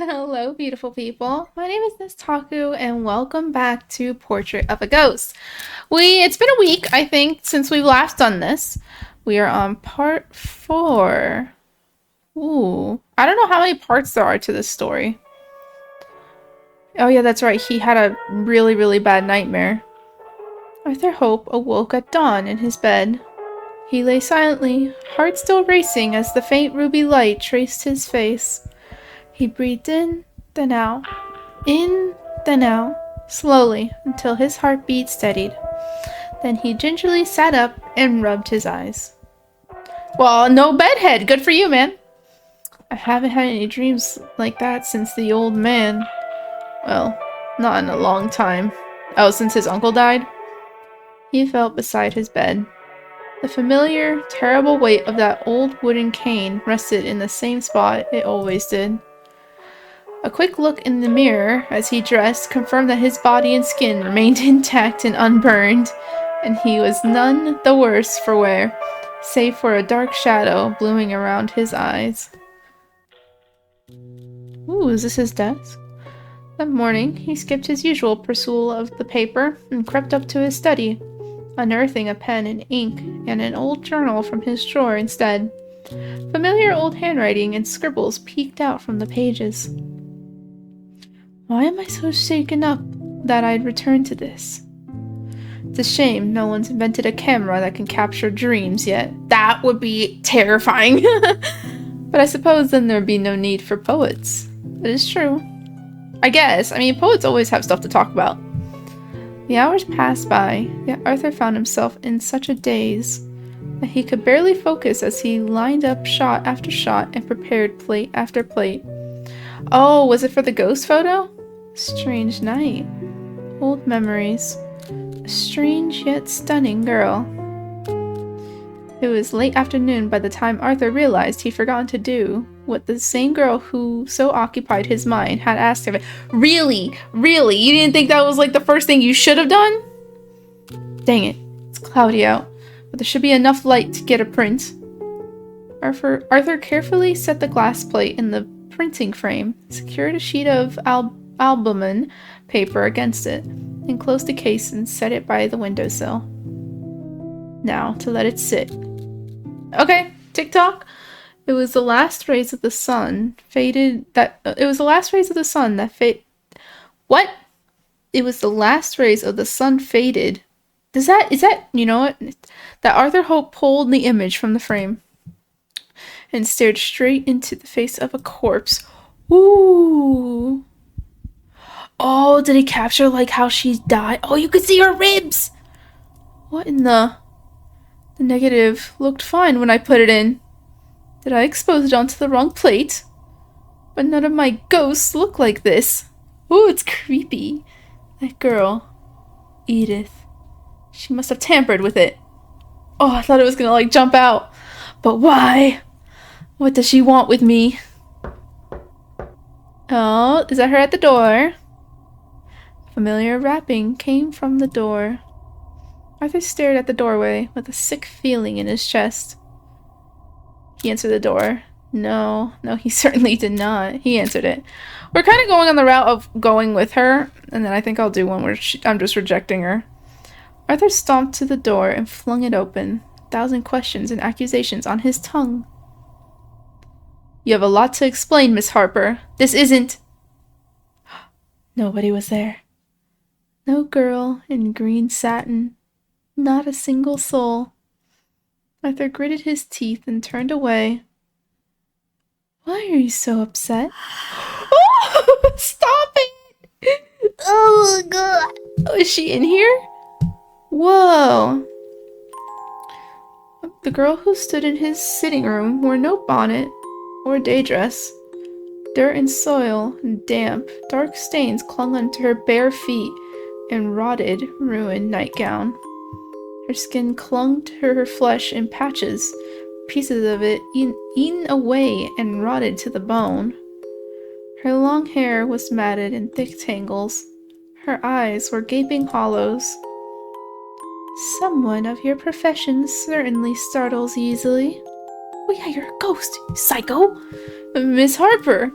Hello, beautiful people. My name is Nestakoo, and welcome back to Portrait of a Ghost. It's been a week, I think, since we've last done this. We are on part 4. Ooh, I don't know how many parts there are to this story. Oh yeah, that's right. He had a really, really bad nightmare. Arthur Hope awoke at dawn in his bed. He lay silently, heart still racing as the faint ruby light traced his face. He breathed in, then out, slowly, until his heartbeat steadied. Then he gingerly sat up and rubbed his eyes. Well, no bedhead. Good for you, man. I haven't had any dreams like that since the old man. Well, not in a long time. Oh, since his uncle died? He felt beside his bed. The familiar, terrible weight of that old wooden cane rested in the same spot it always did. A quick look in the mirror as he dressed confirmed that his body and skin remained intact and unburned, and he was none the worse for wear, save for a dark shadow blooming around his eyes. Ooh, is this his desk? That morning, he skipped his usual pursuit of the paper and crept up to his study, unearthing a pen and ink and an old journal from his drawer instead. Familiar old handwriting and scribbles peeked out from the pages. Why am I so shaken up that I'd return to this? It's a shame no one's invented a camera that can capture dreams yet. That would be terrifying. But I suppose then there'd be no need for poets. That is true. I guess. I mean, poets always have stuff to talk about. The hours passed by, yet Arthur found himself in such a daze that he could barely focus as he lined up shot after shot and prepared plate after plate. Oh, was it for the ghost photo? Strange night. Old memories. A strange yet stunning girl. It was late afternoon by the time Arthur realized he'd forgotten to do what the same girl who so occupied his mind had asked him. Really? Really? You didn't think that was like the first thing you should have done? Dang it. It's cloudy out, but there should be enough light to get a print. Arthur carefully set the glass plate in the printing frame, secured a sheet of albumen paper against it, and closed the case and set it by the windowsill. Now, to let it sit. Okay, TikTok. It was the last rays of the sun What? It was the last rays of the sun faded. Is that, you know what? That Arthur Hope pulled the image from the frame and stared straight into the face of a corpse. Ooh. Oh, did he capture like how she died? Oh, you could see her ribs! What in the... The negative looked fine when I put it in. Did I expose it onto the wrong plate? But none of my ghosts look like this. Ooh, it's creepy. That girl, Edith. She must have tampered with it. Oh, I thought it was gonna like jump out. But why? What does she want with me? Oh, is that her at the door? Familiar rapping came from the door. Arthur stared at the doorway with a sick feeling in his chest. He answered the door. No, he certainly did not. He answered it. We're kind of going on the route of going with her, and then I think I'll do one where I'm just rejecting her. Arthur stomped to the door and flung it open, 1,000 questions and accusations on his tongue. You have a lot to explain, Miss Harper. This isn't... Nobody was there. No girl in green satin. Not a single soul. Arthur gritted his teeth and turned away. Why are you so upset? Oh, stop it! Oh, God. Oh, is she in here? Whoa. The girl who stood in his sitting room wore no bonnet or day dress. Dirt and soil and damp, dark stains clung onto her bare feet and rotted, ruined nightgown. Her skin clung to her flesh in patches, pieces of it eaten away and rotted to the bone. Her long hair was matted in thick tangles. Her eyes were gaping hollows. Someone of your profession certainly startles easily. Oh yeah, you're a ghost, you psycho! Miss Harper!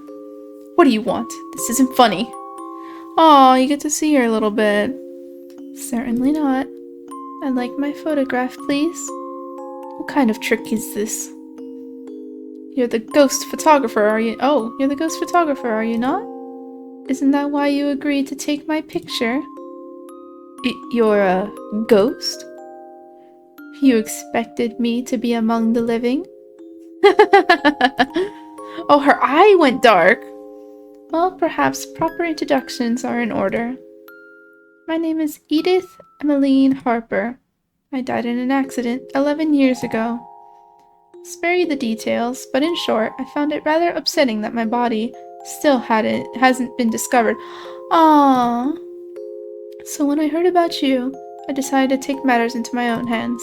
What do you want? This isn't funny. Aw, you get to see her a little bit. Certainly not. I'd like my photograph, please. What kind of trick is this? You're the ghost photographer, are you? Oh, you're the ghost photographer, are you not? Isn't that why you agreed to take my picture? You're a ghost? You expected me to be among the living? Oh, her eye went dark. Well, perhaps proper introductions are in order. My name is Edith Emmeline Harper. I died in an accident 11 years ago. Spare you the details, but in short, I found it rather upsetting that my body still hasn't been discovered. Aww. So when I heard about you, I decided to take matters into my own hands.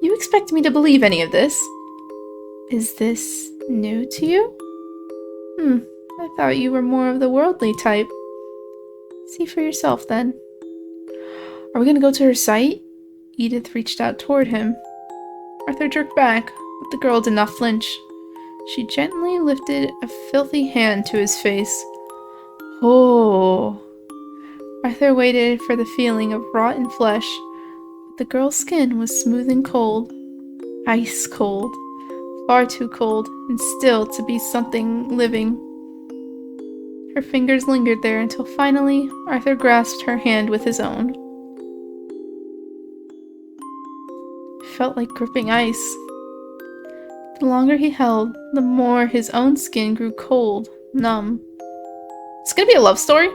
You expect me to believe any of this? Is this new to you? I thought you were more of the worldly type. See for yourself, then. Are we gonna go to her site? Edith reached out toward him. Arthur jerked back, but the girl did not flinch. She gently lifted a filthy hand to his face. Oh. Arthur waited for the feeling of rotten flesh, but the girl's skin was smooth and cold. Ice cold. Far too cold, and still to be something living. Her fingers lingered there until finally Arthur grasped her hand with his own. It felt like gripping ice. The longer he held, the more his own skin grew cold, numb. It's gonna be a love story?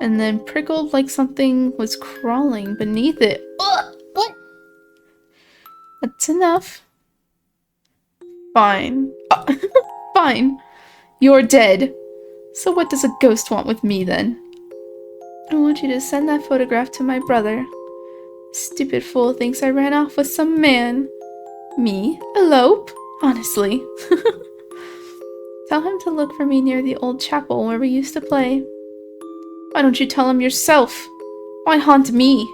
And then prickled like something was crawling beneath it. Ugh! What? That's enough. Fine. Fine. You're dead. So what does a ghost want with me, then? I want you to send that photograph to my brother. Stupid fool thinks I ran off with some man. Me? Elope? Honestly. Tell him to look for me near the old chapel where we used to play. Why don't you tell him yourself? Why haunt me?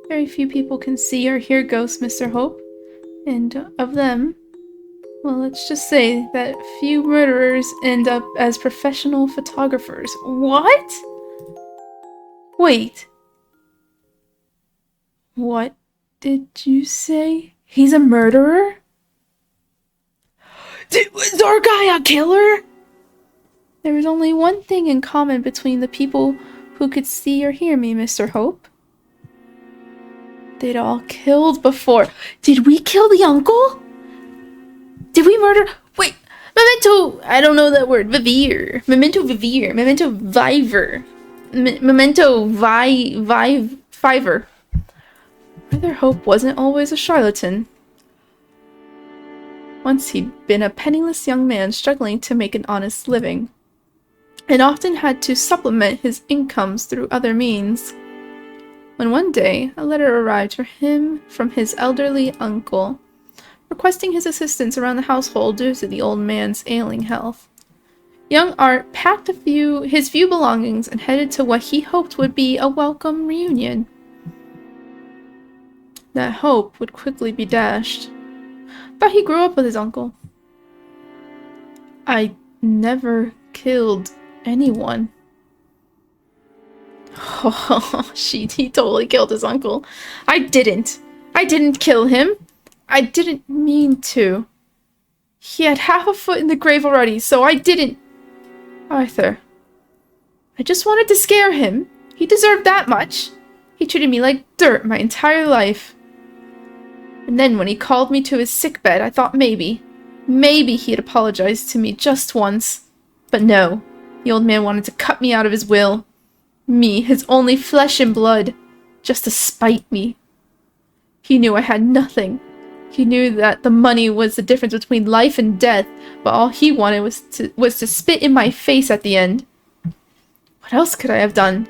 Very few people can see or hear ghosts, Mr. Hope. And of them, well, let's just say that few murderers end up as professional photographers. What? Wait. What did you say? He's a murderer? Was our guy a killer? There is only one thing in common between the people who could see or hear me, Mr. Hope. They'd all killed before. Did we kill the uncle? Did we murder? Wait, memento. I don't know that word. Vivere. Memento vivere. Memento viver. Memento fiver. Brother Hope wasn't always a charlatan. Once he'd been a penniless young man struggling to make an honest living, and often had to supplement his incomes through other means. When one day a letter arrived for him from his elderly uncle, requesting his assistance around the household due to the old man's ailing health. Young Art packed his few belongings and headed to what he hoped would be a welcome reunion. That hope would quickly be dashed. But he grew up with his uncle. I never killed anyone. Oh, shit, he totally killed his uncle. I didn't kill him. I didn't mean to. He had half a foot in the grave already, so I didn't. Arthur. I just wanted to scare him. He deserved that much. He treated me like dirt my entire life. And then when he called me to his sickbed, I thought maybe he'd apologize to me just once. But no, the old man wanted to cut me out of his will. Me, his only flesh and blood, just to spite me. He knew I had nothing. He knew that the money was the difference between life and death, but all he wanted was to spit in my face at the end. What else could I have done?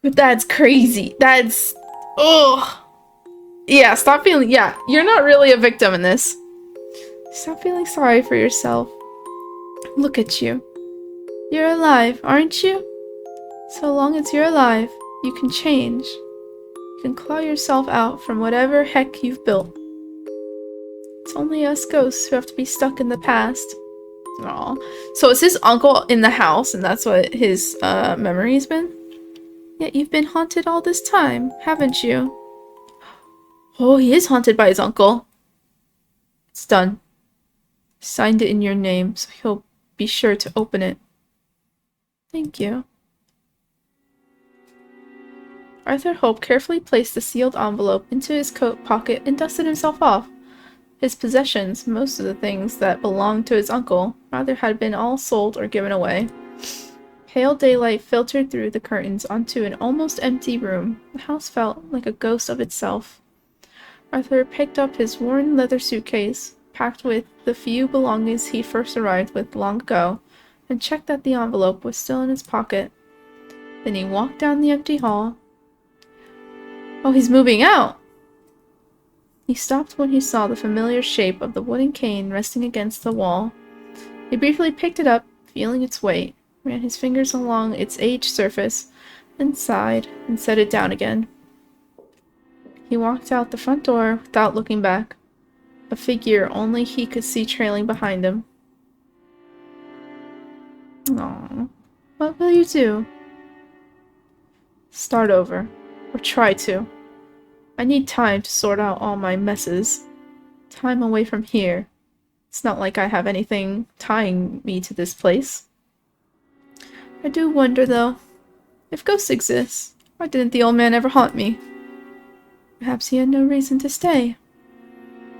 But that's crazy. That's... Ugh. Yeah, stop feeling... Yeah, you're not really a victim in this. Stop feeling sorry for yourself. Look at you. You're alive, aren't you? So long as you're alive, you can change. You can claw yourself out from whatever heck you've built. It's only us ghosts who have to be stuck in the past. Aw. So is his uncle in the house, and that's what his memory's been? Yet you've been haunted all this time, haven't you? Oh, he is haunted by his uncle. It's done. Signed it in your name, so he'll be sure to open it. Thank you. Arthur Hope carefully placed the sealed envelope into his coat pocket and dusted himself off. His possessions, most of the things that belonged to his uncle, either had been all sold or given away. Pale daylight filtered through the curtains onto an almost empty room. The house felt like a ghost of itself. Arthur picked up his worn leather suitcase, packed with the few belongings he first arrived with long ago, and checked that the envelope was still in his pocket. Then he walked down the empty hall. Oh, he's moving out! He stopped when he saw the familiar shape of the wooden cane resting against the wall. He briefly picked it up, feeling its weight, ran his fingers along its aged surface, then sighed and set it down again. He walked out the front door without looking back, a figure only he could see trailing behind him. Aww. What will you do? Start over. Or try to. I need time to sort out all my messes. Time away from here. It's not like I have anything tying me to this place. I do wonder, though, if ghosts exist, why didn't the old man ever haunt me? Perhaps he had no reason to stay.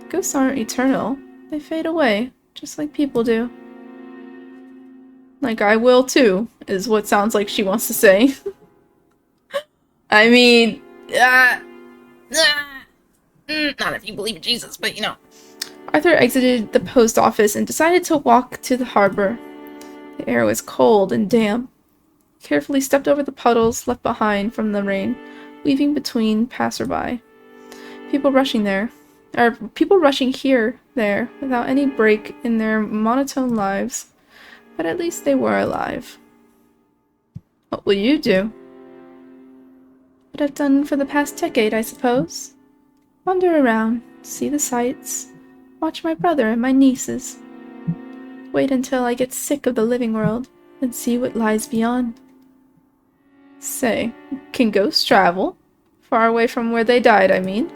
Ghosts aren't eternal. They fade away, just like people do. Like I will too, is what sounds like she wants to say. I mean, not if you believe in Jesus, but you know. Arthur exited the post office and decided to walk to the harbor. The air was cold and damp. He carefully stepped over the puddles left behind from the rain, weaving between passerby. People rushing here, there, without any break in their monotone lives. But at least they were alive. What will you do? What I've done for the past decade, I suppose. Wander around, see the sights, watch my brother and my nieces. Wait until I get sick of the living world, and see what lies beyond. Say, can ghosts travel? Far away from where they died, I mean.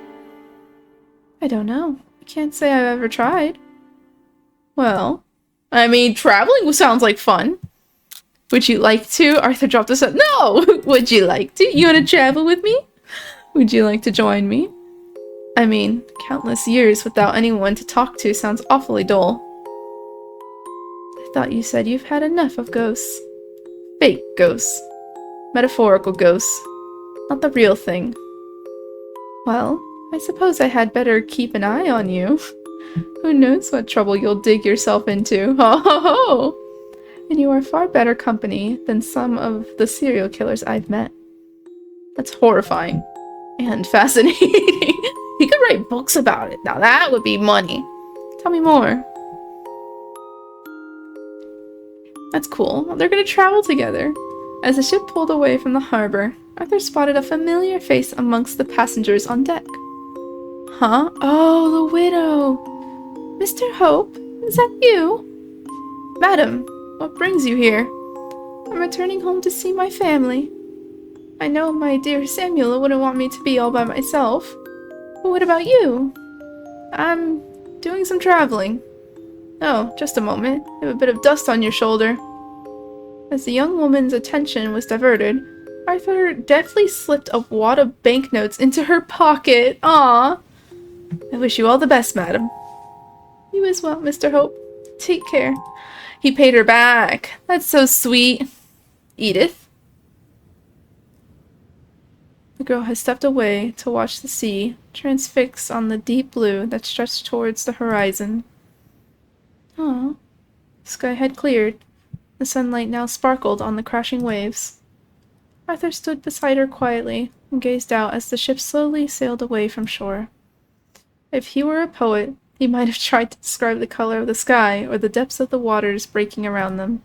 I don't know. I can't say I've ever tried. Well, I mean, traveling sounds like fun. Would you like to? Arthur dropped us. No! Would you like to? You want to travel with me? Would you like to join me? I mean, countless years without anyone to talk to sounds awfully dull. I thought you said you've had enough of ghosts. Fake ghosts. Metaphorical ghosts. Not the real thing. Well, I suppose I had better keep an eye on you. Who knows what trouble you'll dig yourself into. Ho ho ho! And you are far better company than some of the serial killers I've met. That's horrifying. And fascinating. He could write books about it. Now that would be money. Tell me more. That's cool. Well, they're gonna travel together. As the ship pulled away from the harbor, Arthur spotted a familiar face amongst the passengers on deck. Huh? Oh, the widow! Mr. Hope, is that you? Madam, what brings you here? I'm returning home to see my family. I know my dear Samuel wouldn't want me to be all by myself. But what about you? I'm doing some traveling. Oh, just a moment. You have a bit of dust on your shoulder. As the young woman's attention was diverted, Arthur deftly slipped a wad of banknotes into her pocket. Aww. I wish you all the best, madam. You as well, Mr. Hope. Take care. He paid her back. That's so sweet. Edith? The girl had stepped away to watch the sea, transfixed on the deep blue that stretched towards the horizon. Aww. The sky had cleared. The sunlight now sparkled on the crashing waves. Arthur stood beside her quietly and gazed out as the ship slowly sailed away from shore. If he were a poet, he might have tried to describe the color of the sky or the depths of the waters breaking around them.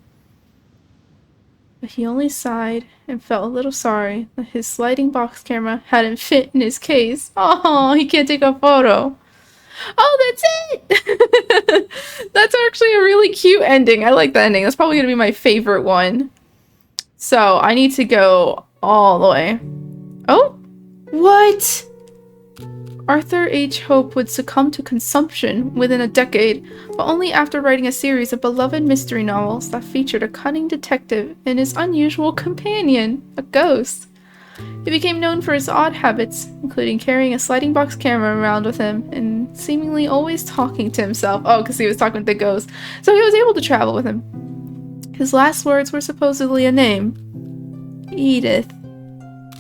But he only sighed and felt a little sorry that his sliding box camera hadn't fit in his case. Oh, he can't take a photo. Oh, that's it! That's actually a really cute ending. I like that ending. That's probably gonna be my favorite one. So, I need to go all the way. Oh? What? Arthur H. Hope would succumb to consumption within a decade, but only after writing a series of beloved mystery novels that featured a cunning detective and his unusual companion, a ghost. He became known for his odd habits, including carrying a sliding box camera around with him and seemingly always talking to himself. Oh, because he was talking with the ghost. So he was able to travel with him. His last words were supposedly a name. Edith.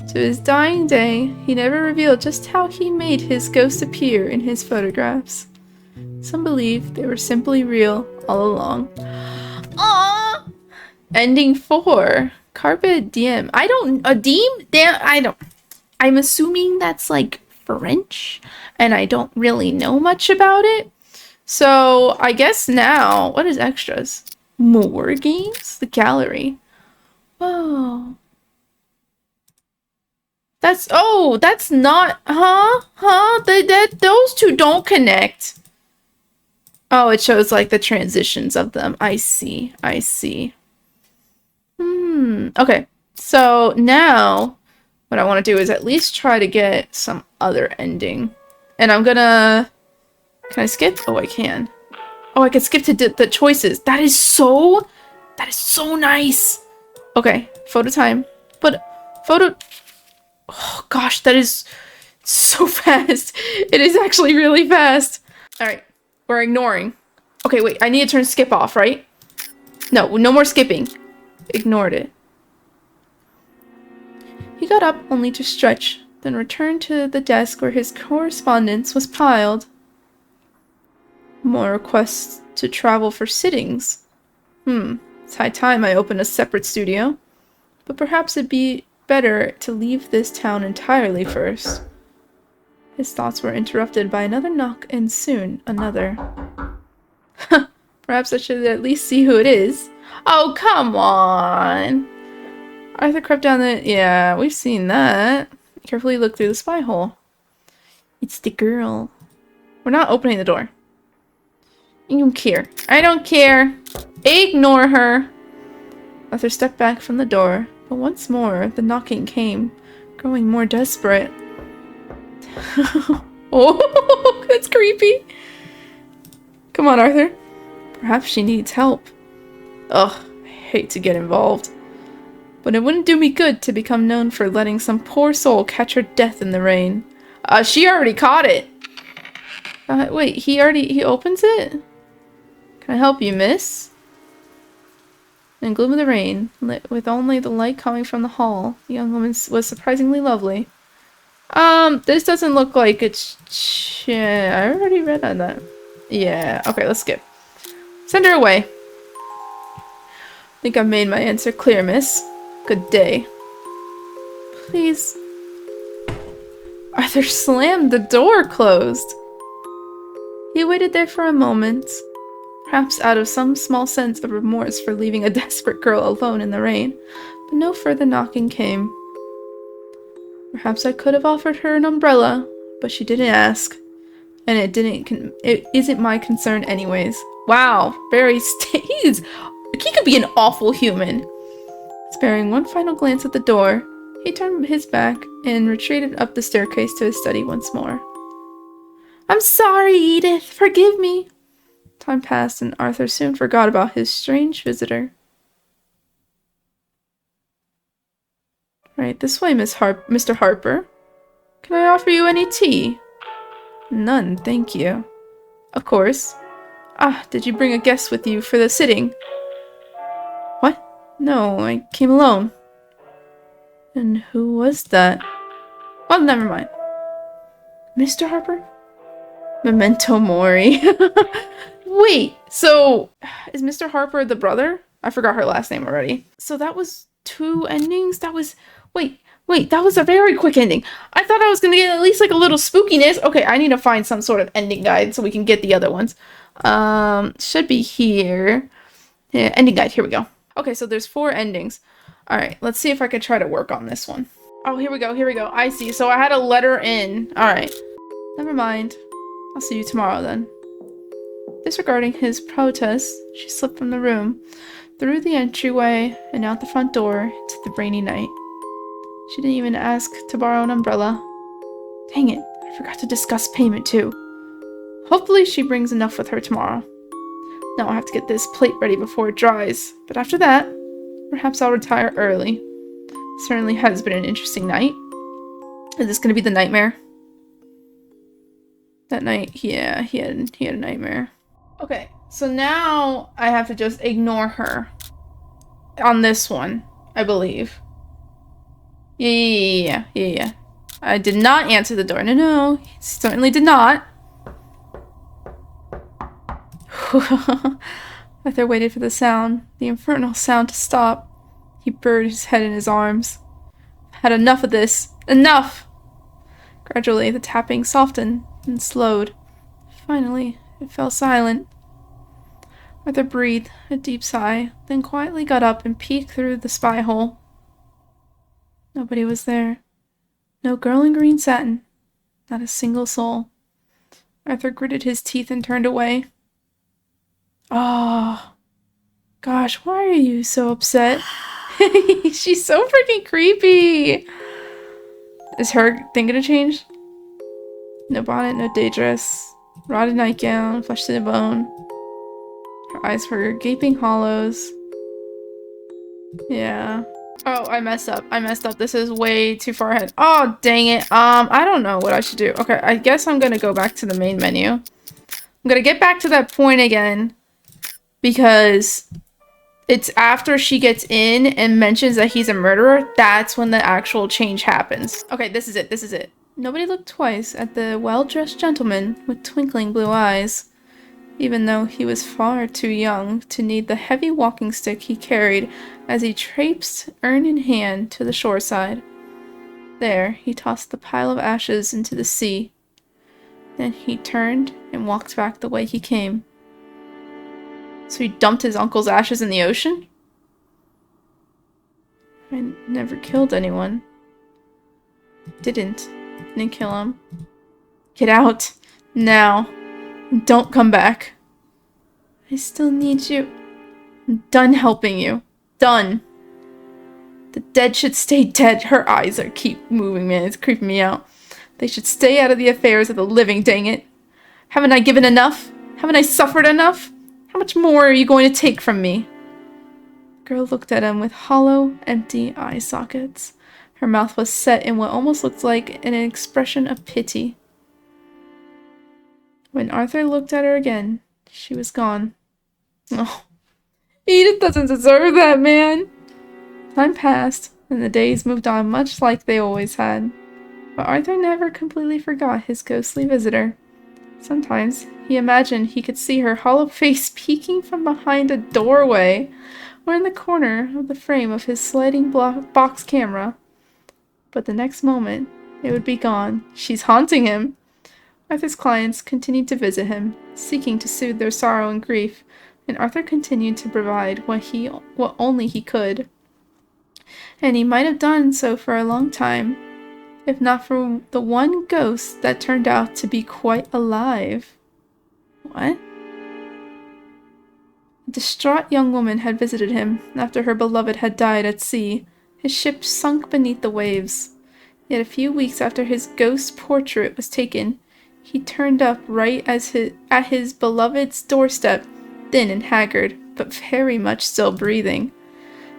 To his dying day, he never revealed just how he made his ghost appear in his photographs. Some believe they were simply real all along. Aww! Ending 4. Carpe diem. I don't... A diem? Damn, I don't... I'm assuming that's like French, and I don't really know much about it. So, I guess now... What is extras? More games? The gallery. Oh... That's, oh, that's not, those two don't connect. Oh, it shows like the transitions of them. I see, I see. Okay, so now what I want to do is at least try to get some other ending. And I'm gonna, can I skip? Oh, I can. Oh, I can skip to the choices. That is so nice. Okay, photo time. But, photo... Oh gosh, that is so fast. It is actually really fast. Alright, we're ignoring. Okay, wait, I need to turn skip off, right? No, no more skipping. Ignored it. He got up only to stretch, then returned to the desk where his correspondence was piled. More requests to travel for sittings. It's high time I opened a separate studio. But perhaps it'd be better to leave this town entirely first. His thoughts were interrupted by another knock, and soon another. Perhaps I should at least see who it is. Oh, come on! Arthur crept down the... Yeah, we've seen that. Carefully looked through the spy hole. It's the girl. We're not opening the door. You don't care. I don't care. Ignore her. Arthur stepped back from the door. But once more, the knocking came, growing more desperate. Oh, that's creepy. Come on, Arthur. Perhaps she needs help. Ugh, I hate to get involved. But it wouldn't do me good to become known for letting some poor soul catch her death in the rain. She already caught it. Wait, he opens it? Can I help you, miss? In the gloom of the rain, lit with only the light coming from the hall, the young woman was surprisingly lovely. This doesn't look like it's... I already read on that. Yeah, okay, let's skip. Send her away. Think I've made my answer clear, miss. Good day. Please. Arthur slammed the door closed. He waited there for a moment. Perhaps out of some small sense of remorse for leaving a desperate girl alone in the rain, but no further knocking came. Perhaps I could have offered her an umbrella, but she didn't ask, and it isn't my concern anyways. Wow, Barry he could be an awful human. Sparing one final glance at the door, he turned his back and retreated up the staircase to his study once more. I'm sorry, Edith. Forgive me. Time passed, and Arthur soon forgot about his strange visitor. Right, this way, Mr. Harper. Can I offer you any tea? None, thank you. Of course. Did you bring a guest with you for the sitting? What? No, I came alone. And who was that? Well, never mind. Mr. Harper? Memento Mori. Wait, so is Mr. Harper the brother? I forgot her last name already. So that was 2 endings? That was... Wait, that was a very quick ending. I thought I was gonna get at least like a little spookiness. Okay, I need to find some sort of ending guide so we can get the other ones. Should be here. Yeah, ending guide, here we go. Okay, so there's 4 endings. Alright, let's see if I can try to work on this one. Oh, here we go. I see. So I had a letter in. Alright. Never mind. I'll see you tomorrow then. Disregarding his protests, she slipped from the room, through the entryway, and out the front door into the rainy night. She didn't even ask to borrow an umbrella. Dang it, I forgot to discuss payment too. Hopefully she brings enough with her tomorrow. Now I'll have to get this plate ready before it dries, but after that, perhaps I'll retire early. Certainly has been an interesting night. Is this gonna be the nightmare? That night, yeah, he had a nightmare. Okay, so now I have to just ignore her. On this one, I believe. Yeah. I did not answer the door. No, he certainly did not. Arthur waited for the infernal sound to stop. He buried his head in his arms. Had enough of this. Enough! Gradually, the tapping softened and slowed. Finally, it fell silent. Arthur breathed a deep sigh, then quietly got up and peeked through the spy hole. Nobody was there. No girl in green satin. Not a single soul. Arthur gritted his teeth and turned away. Oh, gosh, why are you so upset? She's so freaking creepy. Is her thing gonna change? No bonnet, no day dress. Rotted nightgown, flesh to the bone. Her eyes were gaping hollows. Yeah. Oh, I messed up. This is way too far ahead. Oh, dang it. I don't know what I should do. Okay, I guess I'm gonna go back to the main menu. I'm gonna get back to that point again. Because it's after she gets in and mentions that he's a murderer, that's when the actual change happens. Okay, this is it. Nobody looked twice at the well-dressed gentleman with twinkling blue eyes, even though he was far too young to need the heavy walking stick he carried as he traipsed, urn in hand, to the shoreside. There, he tossed the pile of ashes into the sea. Then he turned and walked back the way he came. So he dumped his uncle's ashes in the ocean? I never killed anyone. Didn't kill him. Get out. Now. And don't come back. I still need you. I'm done helping you. Done. The dead should stay dead. Her eyes keep moving, man. It's creeping me out. They should stay out of the affairs of the living, dang it. Haven't I given enough? Haven't I suffered enough? How much more are you going to take from me? The girl looked at him with hollow, empty eye sockets. Her mouth was set in what almost looked like an expression of pity. When Arthur looked at her again, she was gone. Oh, Edith doesn't deserve that, man! Time passed, and the days moved on much like they always had. But Arthur never completely forgot his ghostly visitor. Sometimes he imagined he could see her hollow face peeking from behind a doorway or in the corner of the frame of his sliding box camera. But the next moment, it would be gone. She's haunting him. Arthur's clients continued to visit him, seeking to soothe their sorrow and grief, and Arthur continued to provide what only he could. And he might have done so for a long time, if not for the one ghost that turned out to be quite alive. What? A distraught young woman had visited him after her beloved had died at sea. His ship sunk beneath the waves. Yet a few weeks after his ghost portrait was taken, he turned up right at his beloved's doorstep, thin and haggard, but very much still breathing.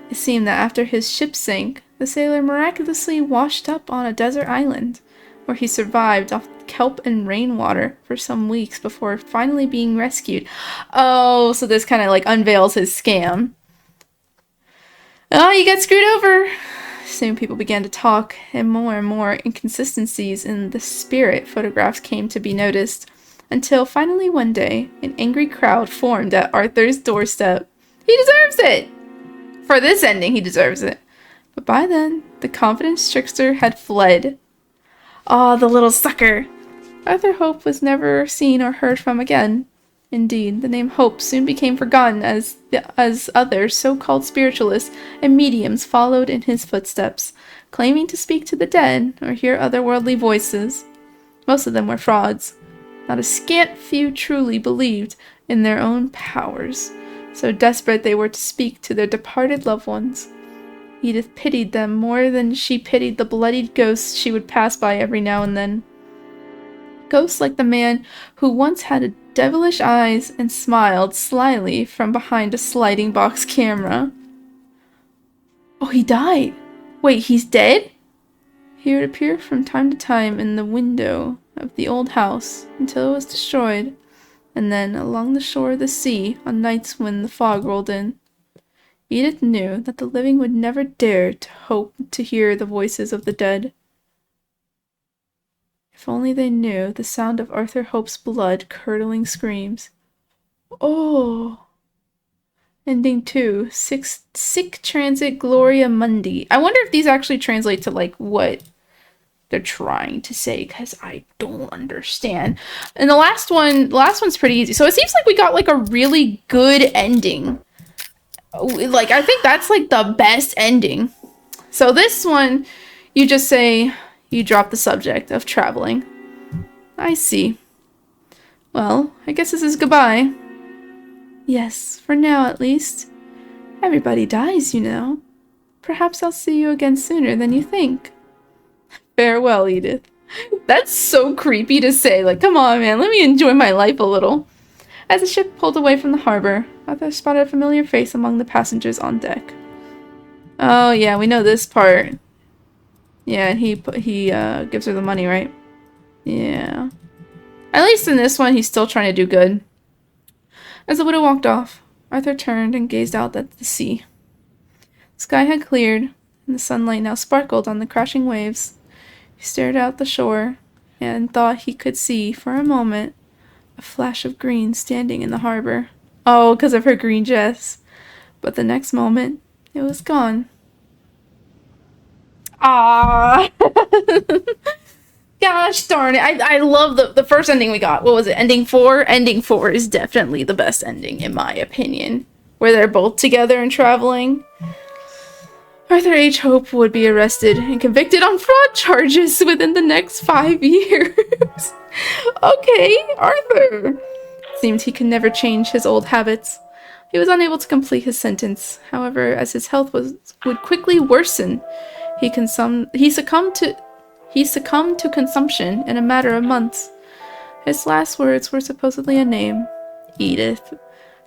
It seemed that after his ship sank, the sailor miraculously washed up on a desert island, where he survived off kelp and rainwater for some weeks before finally being rescued. Oh, so this kind of like unveils his scam. Oh, you got screwed over! Soon people began to talk, and more inconsistencies in the spirit photographs came to be noticed, until finally one day, an angry crowd formed at Arthur's doorstep. He deserves it! For this ending, he deserves it. But by then, the confident trickster had fled. Ah, the little sucker! Arthur Hope was never seen or heard from again. Indeed, the name Hope soon became forgotten as other so-called spiritualists and mediums followed in his footsteps, claiming to speak to the dead or hear otherworldly voices. Most of them were frauds. Not a scant few truly believed in their own powers, so desperate they were to speak to their departed loved ones. Edith pitied them more than she pitied the bloodied ghosts she would pass by every now and then. Ghosts like the man who once had devilish eyes and smiled slyly from behind a sliding box camera. Oh, he died! Wait, he's dead? He would appear from time to time in the window of the old house until it was destroyed, and then along the shore of the sea on nights when the fog rolled in. Edith knew that the living would never dare to hope to hear the voices of the dead. If only they knew the sound of Arthur Hope's blood-curdling screams. Oh! Ending 2. Sic transit Gloria Mundi. I wonder if these actually translate to, like, what they're trying to say, because I don't understand. And the last one's pretty easy. So it seems like we got, like, a really good ending. Like, I think that's, like, the best ending. So this one, you just say, you drop the subject of traveling. I see. Well, I guess this is goodbye. Yes, for now at least. Everybody dies, you know. Perhaps I'll see you again sooner than you think. Farewell, Edith. That's so creepy to say. Like, come on, man, let me enjoy my life a little. As the ship pulled away from the harbor, Arthur spotted a familiar face among the passengers on deck. Oh, yeah, we know this part. Yeah, and he gives her the money, right? Yeah. At least in this one, he's still trying to do good. As the widow walked off, Arthur turned and gazed out at the sea. The sky had cleared, and the sunlight now sparkled on the crashing waves. He stared out the shore, and thought he could see, for a moment, a flash of green standing in the harbor. Oh, because of her green dress. But the next moment, it was gone. Ah. Gosh darn it. I love the first ending we got. What was it? Ending 4? Ending 4 is definitely the best ending, in my opinion. Where they're both together and traveling. Arthur H. Hope would be arrested and convicted on fraud charges within the next 5 years. Okay, Arthur. It seemed he could never change his old habits. He was unable to complete his sentence. However, as his health would quickly worsen, he succumbed to consumption in a matter of months. His last words were supposedly a name, Edith.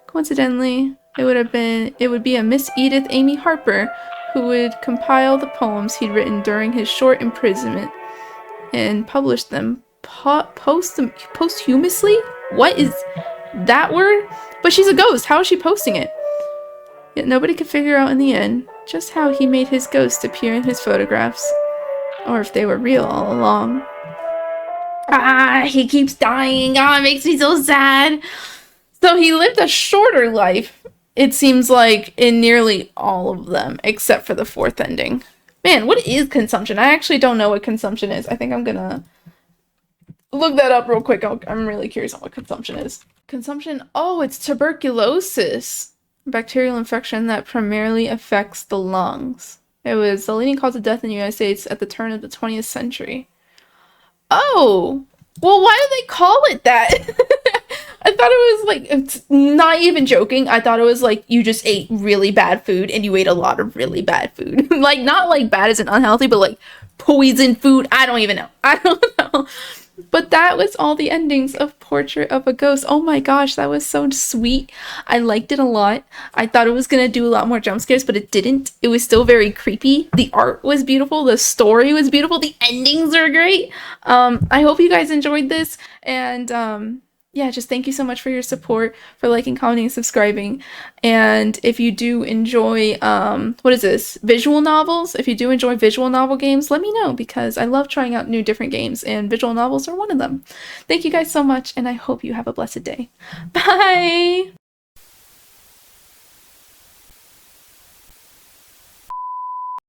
Coincidentally, it would be a Miss Edith Amy Harper who would compile the poems he'd written during his short imprisonment and publish them posthumously? What is that word? But she's a ghost. How is she posting it? Yet nobody could figure out in the end just how he made his ghost appear in his photographs. Or if they were real all along. Ah, he keeps dying. Ah, it makes me so sad. So he lived a shorter life, it seems like, in nearly all of them, except for the 4th ending. Man, what is consumption? I actually don't know what consumption is. I think I'm gonna look that up real quick. I'm really curious on what consumption is. Consumption, oh, it's tuberculosis. A bacterial infection that primarily affects the lungs. It was the leading cause of death in the United States at the turn of the 20th century. Oh! Well, why do they call it that? I thought it was like, it's not even joking, I thought it was like you just ate really bad food and you ate a lot of really bad food. Like, not like bad as in unhealthy, but like poison food. I don't even know. I don't know. But that was all the endings of Portrait of a Ghost. Oh my gosh, that was so sweet. I liked it a lot. I thought it was going to do a lot more jump scares, but it didn't. It was still very creepy. The art was beautiful. The story was beautiful. The endings are great. I hope you guys enjoyed this. And yeah, just thank you so much for your support, for liking, commenting, and subscribing. And if you do enjoy, what is this? Visual novels? If you do enjoy visual novel games, let me know, because I love trying out new different games, and visual novels are one of them. Thank you guys so much, and I hope you have a blessed day. Bye!